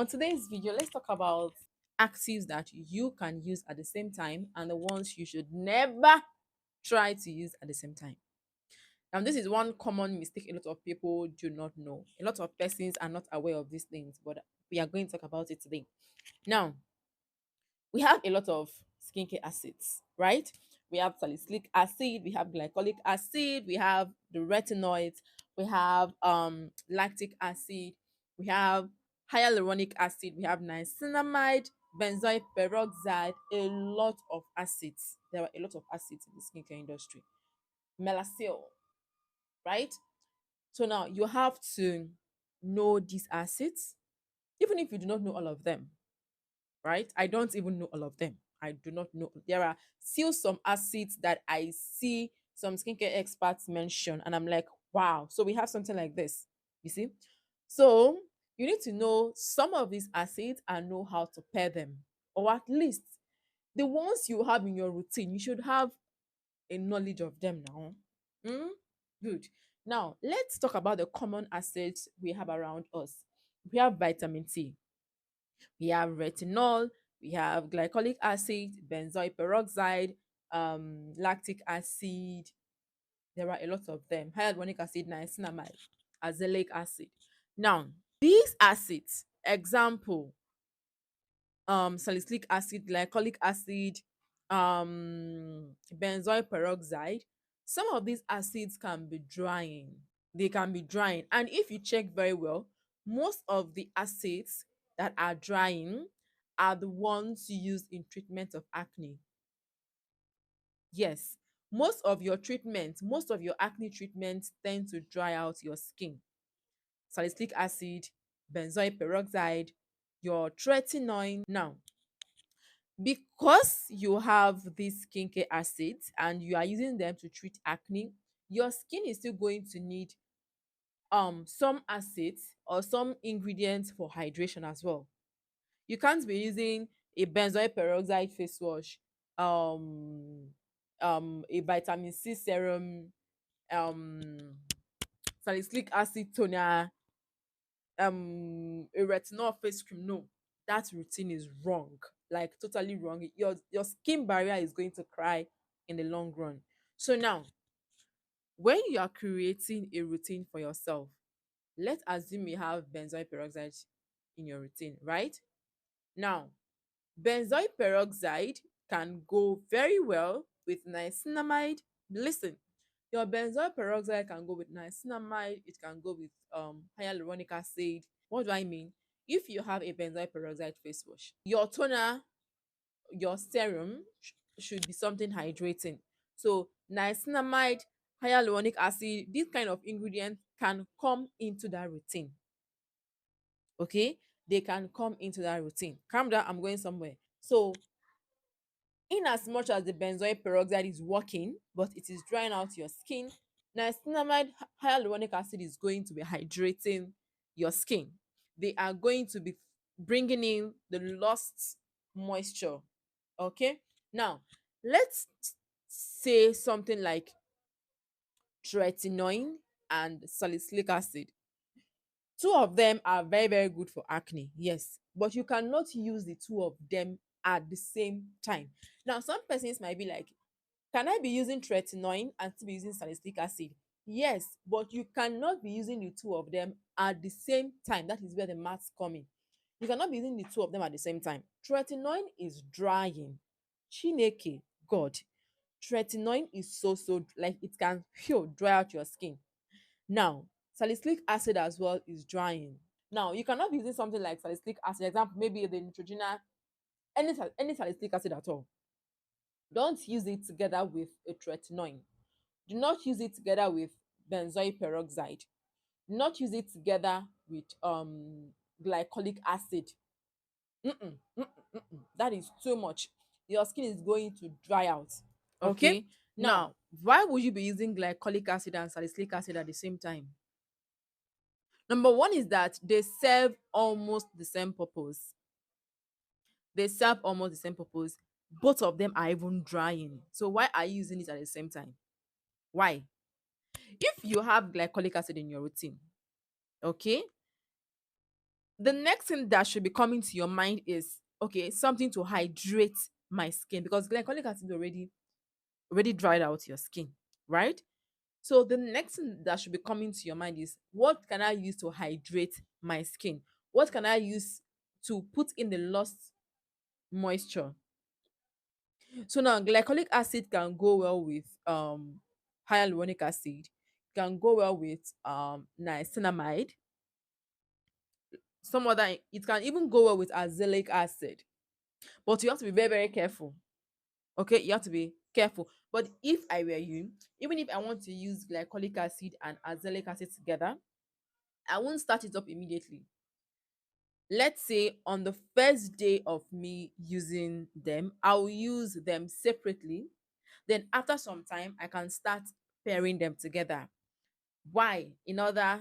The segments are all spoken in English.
On today's video, let's talk about actives that you can use at the same time and the ones you should never try to use at the same time. Now, this is one common mistake a lot of people do not know. A lot of persons are not aware of these things, but we are going to talk about it today. Now, we have a lot of skincare acids, right? We have salicylic acid, we have glycolic acid, we have the retinoids, we have lactic acid, we have hyaluronic acid, we have niacinamide, benzoyl peroxide, a lot of acids. There are a lot of acids in the skincare industry. Melacil, right? So now you have to know these acids, even if you do not know all of them, right? I don't even know all of them. I do not know. There are still some acids that I see some skincare experts mention, and I'm like, wow. So we have something like this, you see? So you need to know some of these acids and know how to pair them, or at least the ones you have in your routine, you should have a knowledge of them now. Mm? Good. Now, let's talk about the common acids we have around us. We have vitamin C, we have retinol, we have glycolic acid, benzoyl peroxide, lactic acid. There are a lot of them. Hyaluronic acid, niacinamide, azelaic acid. Now, these acids, example, salicylic acid, glycolic acid, benzoyl peroxide. Some of these acids can be drying. They can be drying, and if you check very well, most of the acids that are drying are the ones used in treatment of acne. Yes, most of your acne treatments tend to dry out your skin. Salicylic acid, benzoyl peroxide, your tretinoin. Now, because you have these skincare acids and you are using them to treat acne, your skin is still going to need some acids or some ingredients for hydration as well. You can't be using a benzoyl peroxide face wash, um a vitamin C serum, um salicylic acid toner, a retinol face cream. No, that routine is wrong, like totally wrong. Your skin barrier is going to cry in the long run. So now, when you are creating a routine for yourself, let's assume you have benzoyl peroxide in your routine, right? Now, benzoyl peroxide can go very well with niacinamide. Listen, your benzoyl peroxide can go with niacinamide, it can go with hyaluronic acid. What do I mean? If you have a benzoyl peroxide face wash, your toner, your serum should be something hydrating. So niacinamide, hyaluronic acid, these kind of ingredients can come into that routine. Okay, they can come into that routine. Calm down, I'm going somewhere. So in as much as the benzoyl peroxide is working, but it is drying out your skin, niacinamide, hyaluronic acid is going to be hydrating your skin. They are going to be bringing in the lost moisture. Okay, now let's say something like tretinoin and salicylic acid. Two of them are very, very good for acne, yes, but you cannot use the two of them at the same time. Now, some persons might be like, can I be using tretinoin and still be using salicylic acid? Yes, but you cannot be using the two of them at the same time. That is where the maths come in. You cannot be using the two of them at the same time. Tretinoin is drying. Chineke, God. Tretinoin is so like it can dry out your skin. Now, salicylic acid as well is drying. Now, you cannot be using something like salicylic acid, example, maybe the Neutrogena, any salicylic acid at all. Don't use it together with a tretinoin. Do not use it together with benzoyl peroxide. Do not use it together with glycolic acid. That is too much. Your skin is going to dry out. Okay. Okay. Now, why would you be using glycolic acid and salicylic acid at the same time? Number one is that they serve almost the same purpose. They serve almost the same purpose. Both of them are even drying. So why are you using it at the same time? Why? If you have glycolic acid in your routine, okay, The next thing that should be coming to your mind is, okay, something to hydrate my skin, because glycolic acid already dried out your skin, right? So the next thing that should be coming to your mind is, what can I use to hydrate my skin? What can I use to put in the lost moisture? So now glycolic acid can go well with hyaluronic acid, can go well with niacinamide. Some other, it can even go well with azelaic acid. But you have to be very, very careful. Okay, you have to be careful. But if I were you, even if I want to use glycolic acid and azelaic acid together, I won't start it up immediately. Let's say on the first day of me using them, I'll use them separately. Then after some time, I can start pairing them together. Why? In order,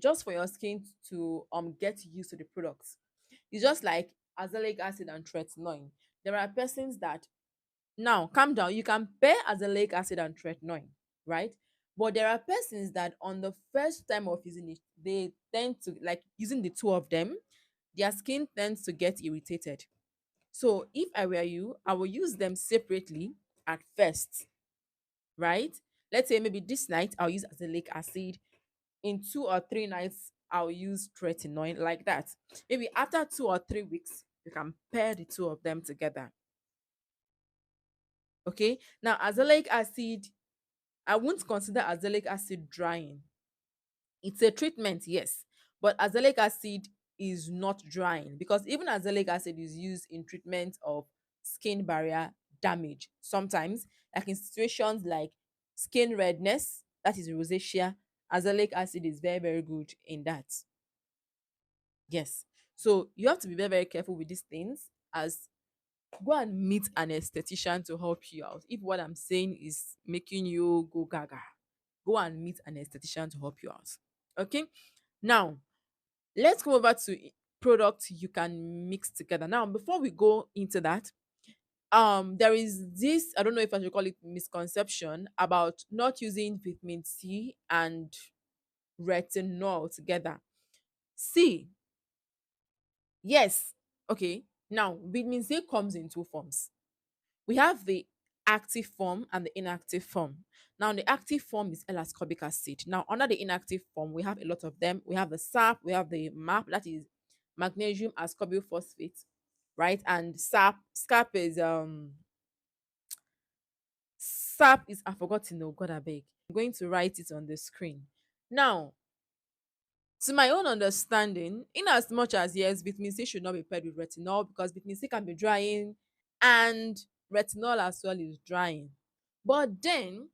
just for your skin to get used to the products. It's just like azelaic acid and tretinoin. There are persons that, now calm down, you can pair azelaic acid and tretinoin, right? But there are persons that on the first time of using it, they tend to like using the two of them, their skin tends to get irritated. So if I were you, I will use them separately at first, right? Let's say maybe this night I'll use azelaic acid. In 2 or 3 nights, I'll use tretinoin, like that. Maybe after 2 or 3 weeks, you can pair the two of them together. Okay. Now, azelaic acid, I won't consider azelaic acid drying. It's a treatment, yes, but azelaic acid is not drying, because even azelaic acid is used in treatment of skin barrier damage. Sometimes, like in situations like skin redness, that is rosacea, azelaic acid is very, very good in that. Yes. So you have to be very, very careful with these things. As go and meet an esthetician to help you out. If what I'm saying is making you go gaga, go and meet an esthetician to help you out. Okay. Now, let's come over to products you can mix together. Now, before we go into that, there is this, I don't know if I should call it misconception about not using vitamin C and retinol together. See, yes, okay. Now, vitamin C comes in two forms. We have the active form and the inactive form. Now, the active form is L-ascorbic acid. Now, under the inactive form, we have a lot of them. We have the SAP, we have the MAP, that is magnesium ascorbyl phosphate, right? And SAP is SAP is, I forgot to know, God I beg. I'm going to write it on the screen. Now, to my own understanding, in as much as yes, vitamin C should not be paired with retinol, because vitamin C can be drying and retinol as well is drying. But then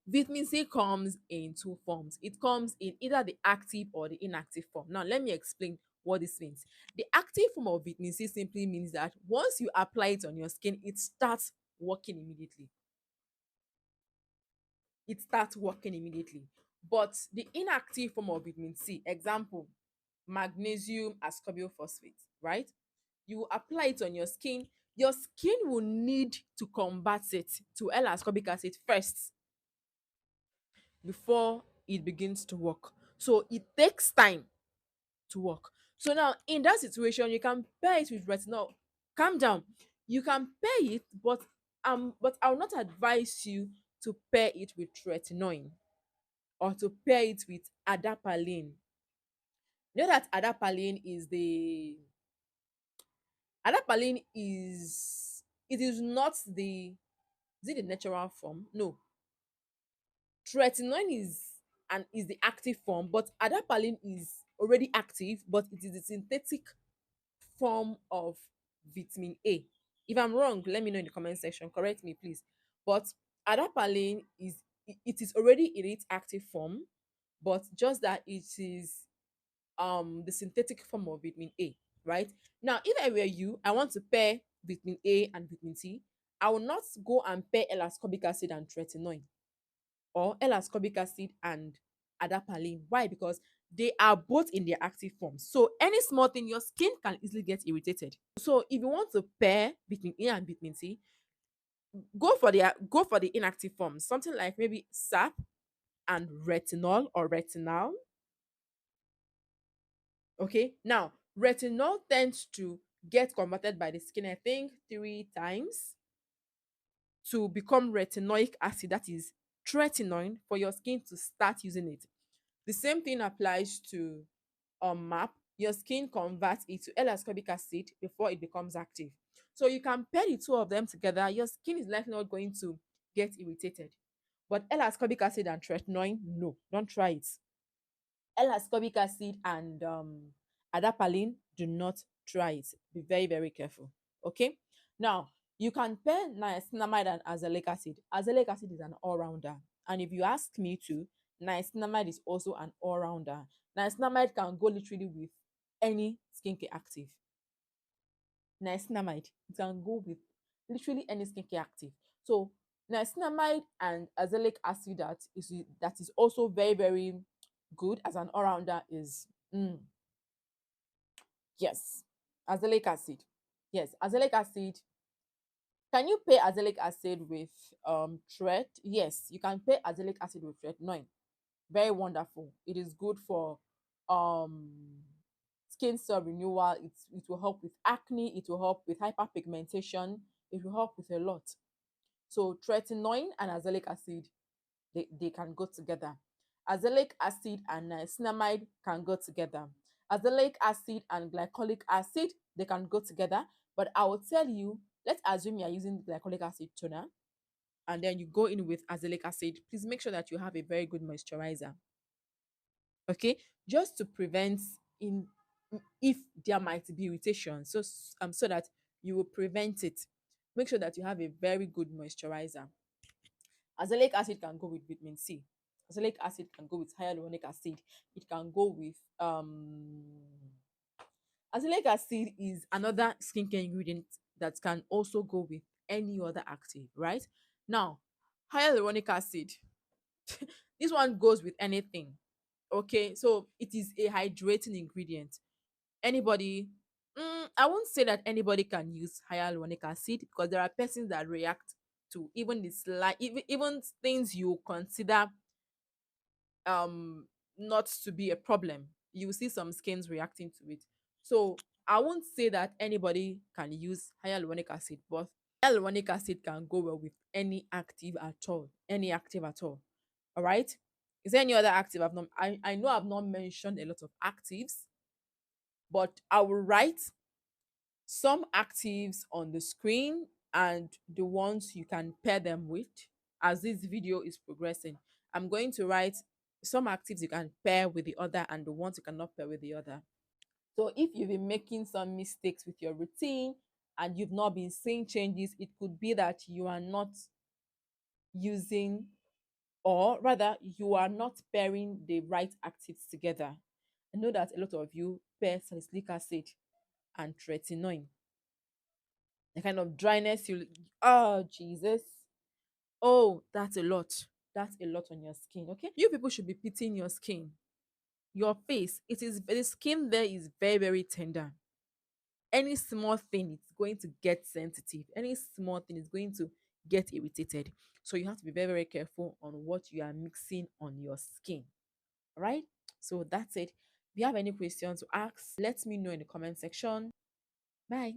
vitamin C comes in two forms. It comes in either the active or the inactive form. Now, let me explain what this means. The active form of vitamin C simply means that once you apply it on your skin, it starts working immediately. It starts working immediately. But the inactive form of vitamin C, example, magnesium ascorbyl phosphate, right? You apply it on your skin will need to convert it to L-ascorbic acid first before it begins to work. So it takes time to work. So now in that situation, you can pair it with retinol. Calm down. You can pair it, but I will not advise you to pair it with retinoin or to pair it with adapalene. You know that adapalene is, it is not the, is it the natural form? No. Tretinoin is the active form, but adapalene is already active, but it is the synthetic form of vitamin A. If I'm wrong, let me know in the comment section. Correct me, please. But adapalene is, it is already in its active form, but just that it is the synthetic form of vitamin A, right? Now, if I were you, I want to pair vitamin A and vitamin C. I will not go and pair L-ascorbic acid and tretinoin, or L-ascorbic acid and adapalene. Why? Because they are both in their active form. So any small thing, your skin can easily get irritated. So if you want to pair vitamin A and vitamin C, go for the inactive forms. Something like maybe SAP and retinol or retinal. Okay, now retinol tends to get converted by the skin, I think, 3 times to become retinoic acid, that is tretinoin, for your skin to start using it. The same thing applies to MAP. Your skin converts it to L-ascorbic acid before it becomes active. So you can pair the two of them together. Your skin is likely not going to get irritated. But L-ascorbic acid and tretinoin, no, don't try it. L-ascorbic acid and adapalene, do not try it. Be very, very careful. Okay. Now, you can pair niacinamide and azelaic acid. Azelaic acid is an all-rounder. And if you ask me to, niacinamide is also an all-rounder. Niacinamide can go literally with any skincare active. Niacinamide, it can go with literally any skincare active. So niacinamide and azelaic acid, that is also very, very good as an all-rounder, is yes, azelaic acid. Yes, azelaic acid. Can you pair azelaic acid with tret? Yes, you can pair azelaic acid with tretinoin. Very wonderful. It is good for um skin cell renewal. It will help with acne, it will help with hyperpigmentation, it will help with a lot. So tretinoin and azelaic acid, they can go together. Azelaic acid and niacinamide can go together. Azelaic acid and glycolic acid, they can go together. But I will tell you, let's assume you are using glycolic acid toner and then you go in with azelaic acid. Please make sure that you have a very good moisturizer. Okay, just to prevent in if there might be irritation, so that you will prevent it. Make sure that you have a very good moisturizer. Azelaic acid can go with vitamin C. Azelaic acid can go with hyaluronic acid. It can go with azelaic acid is another skincare ingredient that can also go with any other active, right? Now, hyaluronic acid, this one goes with anything. Okay, so it is a hydrating ingredient. Anybody, I won't say that anybody can use hyaluronic acid, because there are persons that react to even the slight, even things you consider um not to be a problem. You will see some skins reacting to it. So I won't say that anybody can use hyaluronic acid, but hyaluronic acid can go well with any active at all. Any active at all. All right. Is there any other active I've not? I know I've not mentioned a lot of actives, but I will write some actives on the screen and the ones you can pair them with as this video is progressing. I'm going to write some actives you can pair with the other and the ones you cannot pair with the other. So if you've been making some mistakes with your routine and you've not been seeing changes, it could be that you are not using, or rather you are not pairing the right actives together. I know that a lot of you pair salicylic acid and tretinoin. The kind of dryness you, oh Jesus, oh, that's a lot. That's a lot on your skin. Okay, you people should be pitying your skin, your face. It is, the skin there is very, very tender. Any small thing, it's going to get sensitive. Any small thing is going to get irritated. So you have to be very, very careful on what you are mixing on your skin. All right, so that's it. If you have any questions to ask, let me know in the comment section. Bye.